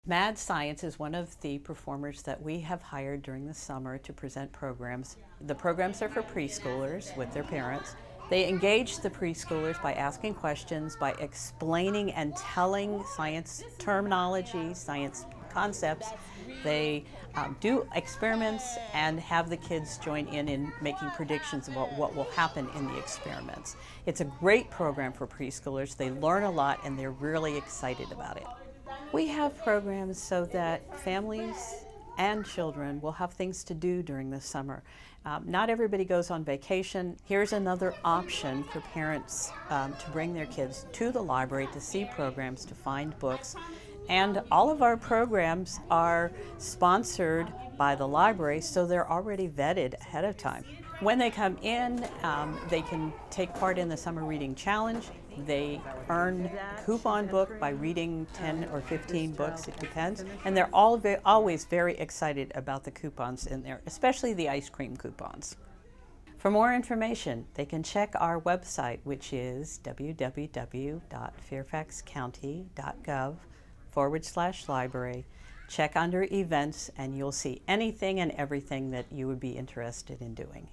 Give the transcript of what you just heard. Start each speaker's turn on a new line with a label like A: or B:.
A: Mad Science is one of the performers that we have hired during the summer to present programs. The programs are for preschoolers with their parents. They engage the preschoolers by asking questions, by explaining and telling science terminology, science concepts. They do experiments and have the kids join in making predictions about what will happen in the experiments. It's a great program for preschoolers. They learn a lot and they're really excited about it. We have programs so that families and children will have things to do during the summer. Not everybody goes on vacation. Here's another option for parents to bring their kids to the library to see programs, to find books. And all of our programs are sponsored by the library, so they're already vetted ahead of time. When they come in, they can take part in the Summer Reading Challenge. They earn a coupon book by reading 10 or 15 books, it depends. And they're always very excited about the coupons in there, especially the ice cream coupons. For more information, they can check our website, which is www.fairfaxcounty.gov/library. Check under events and you'll see anything and everything that you would be interested in doing.